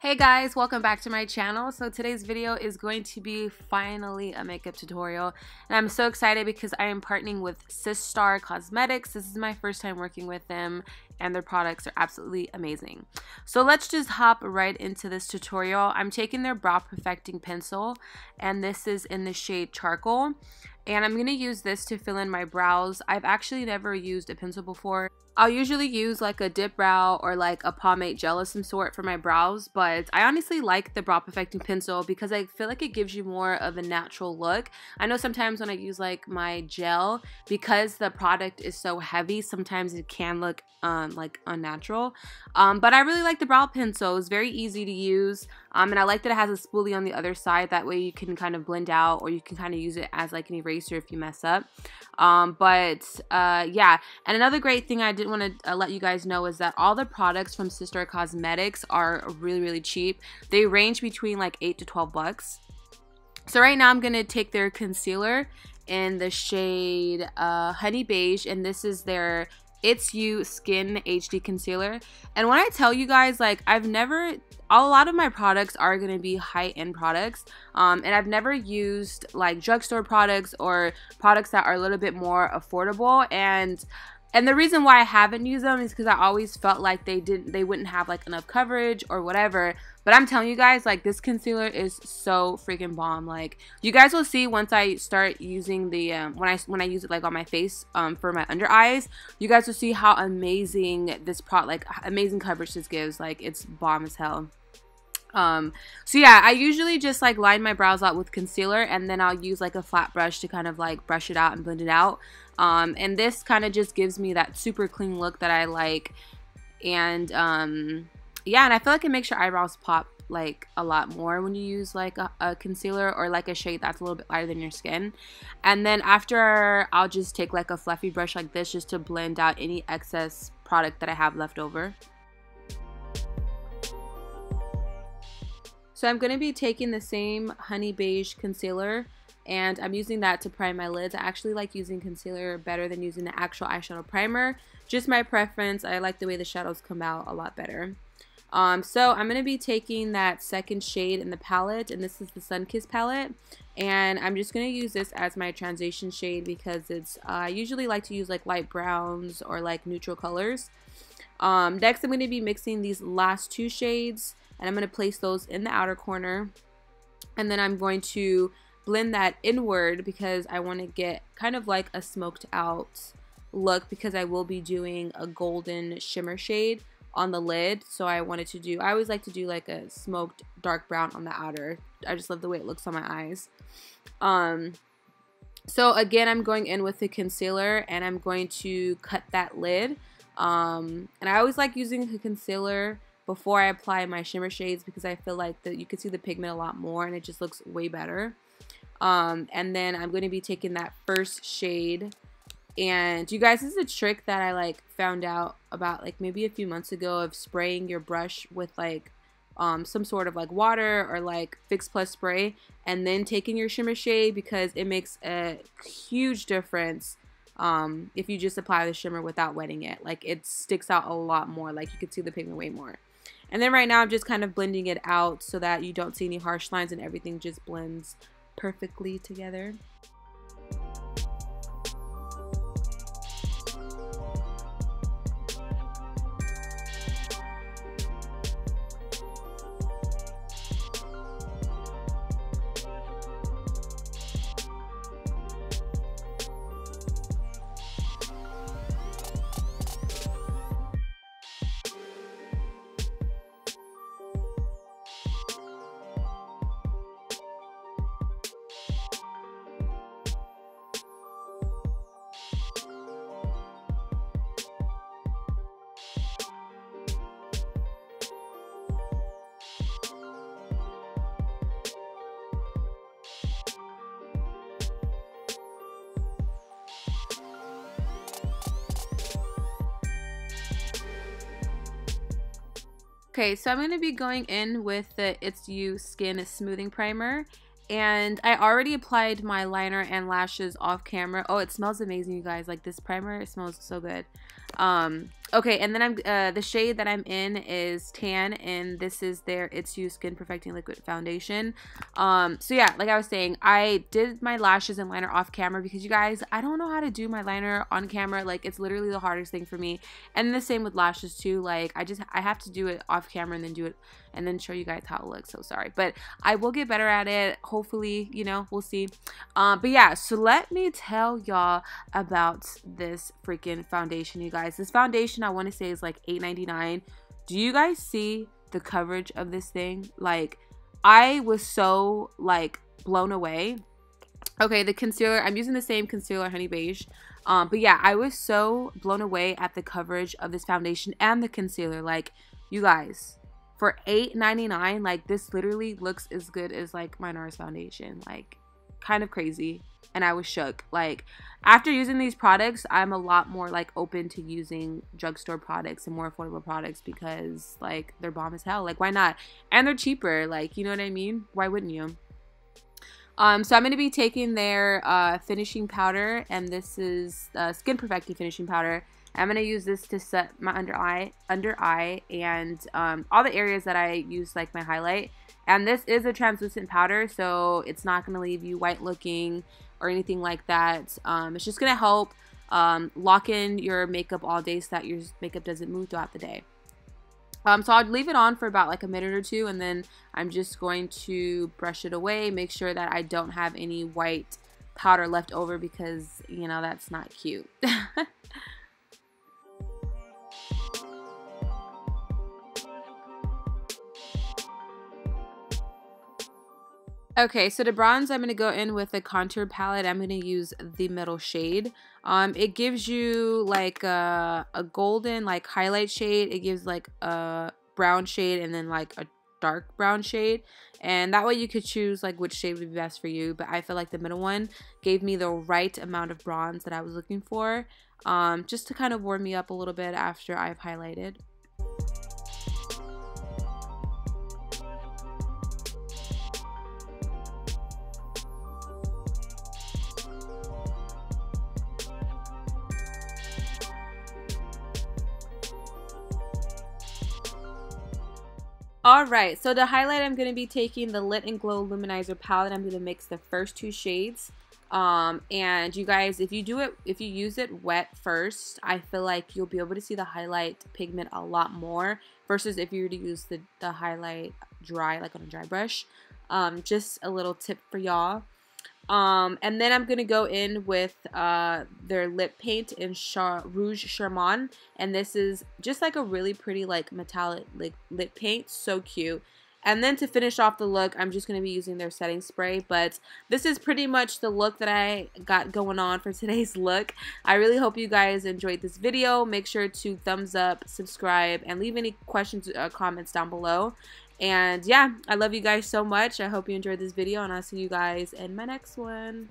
Hey guys, welcome back to my channel. So today's video is going to be finally a makeup tutorial, and I'm so excited because I am partnering with Sistar Cosmetics. This is my first time working with them and their products are absolutely amazing. So let's just hop right into this tutorial. I'm taking their brow perfecting pencil, and this is in the shade Charcoal, and I'm going to use this to fill in my brows. I've actually never used a pencil before. I'll usually use like a dip brow or like a pomade gel of some sort for my brows, but I honestly like the brow perfecting pencil because I feel like it gives you more of a natural look. I know sometimes when I use like my gel, because the product is so heavy, sometimes it can look like unnatural, but I really like the brow pencil. It's very easy to use, and I like that it has a spoolie on the other side. That way you can kind of blend out, or you can kind of use it as like an eraser if you mess up. Yeah, and another great thing I did want to let you guys know is that all the products from Sistar Cosmetics are really cheap. They range between like $8 to $12. So right now I'm gonna take their concealer in the shade Honey Beige, and this is their It's You Skin HD Concealer. And when I tell you guys, like, a lot of my products are going to be high-end products, and I've never used like drugstore products or products that are a little bit more affordable, and the reason why I haven't used them is because I always felt like they wouldn't have like enough coverage or whatever. But I'm telling you guys, like, this concealer is so freaking bomb. Like, you guys will see once I start using the when I use it like on my face for my under eyes, you guys will see how amazing this amazing coverage this gives. Like, it's bomb as hell. So yeah, I usually just like line my brows out with concealer, and then I'll use like a flat brush to kind of like brush it out and blend it out. And this kind of just gives me that super clean look that I like. And yeah, and I feel like it makes your eyebrows pop like a lot more when you use like a concealer or like a shade that's a little bit lighter than your skin. And then after, I'll just take like a fluffy brush like this just to blend out any excess product that I have left over. So I'm going to be taking the same Honey Beige concealer, and I'm using that to prime my lids. I actually like using concealer better than using the actual eyeshadow primer. Just my preference. I like the way the shadows come out a lot better. So I'm going to be taking that second shade in the palette, and this is the Sunkissed palette. And I'm just going to use this as my transition shade because it's I usually like to use like light browns or like neutral colors. Next I'm going to be mixing these last two shades, and I'm going to place those in the outer corner, and then I'm going to blend that inward because I want to get kind of like a smoked out look, because I will be doing a golden shimmer shade on the lid. So I always like to do like a smoked dark brown on the outer. I just love the way it looks on my eyes. So again, I'm going in with the concealer, and I'm going to cut that lid. And I always like using the concealer before I apply my shimmer shades because I feel like that you can see the pigment a lot more and it just looks way better. And then I'm going to be taking that first shade, and you guys, this is a trick that I like found out about like maybe a few months ago, of spraying your brush with like some sort of like water or like Fix Plus spray, and then taking your shimmer shade, because it makes a huge difference if you just apply the shimmer without wetting it. Like, it sticks out a lot more, like you can see the pigment way more. And then right now I'm just kind of blending it out so that you don't see any harsh lines and everything just blends perfectly together. Okay, so I'm going to be going in with the It's You Skin Smoothing Primer, and I already applied my liner and lashes off camera. Oh, it smells amazing, you guys. Like, this primer, it smells so good. Okay, and then I'm the shade that I'm in is tan, and this is their It's You Skin Perfecting Liquid Foundation. So yeah, like I was saying, I did my lashes and liner off camera because you guys, I don't know how to do my liner on camera. Like, it's literally the hardest thing for me. And the same with lashes too. Like, I have to do it off camera and then do it and then show you guys how it looks. So sorry, but I will get better at it. Hopefully, you know, we'll see. But yeah, so let me tell y'all about this freaking foundation, you guys. This foundation, I want to say, is like $8.99. Do you guys see the coverage of this thing? Like, I was so like blown away. Okay, the concealer, I'm using the same concealer, Honey Beige. But yeah, I was so blown away at the coverage of this foundation and the concealer. Like, you guys, for $8.99, like, this literally looks as good as like my NARS foundation. Like, kind of crazy. And I was shook. Like, after using these products, I'm a lot more like open to using drugstore products and more affordable products because like they're bomb as hell. Like, why not? And they're cheaper. Like, you know what I mean? Why wouldn't you? So I'm going to be taking their finishing powder, and this is Skin Perfecting Finishing Powder. I'm going to use this to set my under eye and all the areas that I use like my highlight. And this is a translucent powder, so it's not going to leave you white looking or anything like that. It's just going to help lock in your makeup all day so that your makeup doesn't move throughout the day. So I'll leave it on for about like a minute or two, and then I'm just going to brush it away, make sure that I don't have any white powder left over because, you know, that's not cute. Okay, so to bronze, I'm going to go in with a contour palette. I'm going to use the middle shade. It gives you like a golden like highlight shade. It gives like a brown shade and then like a dark brown shade. And that way you could choose like which shade would be best for you. But I feel like the middle one gave me the right amount of bronze that I was looking for. Just to kind of warm me up a little bit after I've highlighted. Alright, so to highlight, I'm going to be taking the Lit and Glow Luminizer palette. I'm going to mix the first two shades. And you guys, if you use it wet first, I feel like you'll be able to see the highlight pigment a lot more versus if you were to use the highlight dry, like on a dry brush. Just a little tip for y'all. And then I'm gonna go in with their lip paint in Rouge Charmant, and this is just like a really pretty like metallic like lip paint, so cute. And then to finish off the look, I'm just going to be using their setting spray. But this is pretty much the look that I got going on for today's look. I really hope you guys enjoyed this video. Make sure to thumbs up, subscribe, and leave any questions or comments down below. And yeah, I love you guys so much. I hope you enjoyed this video, and I'll see you guys in my next one.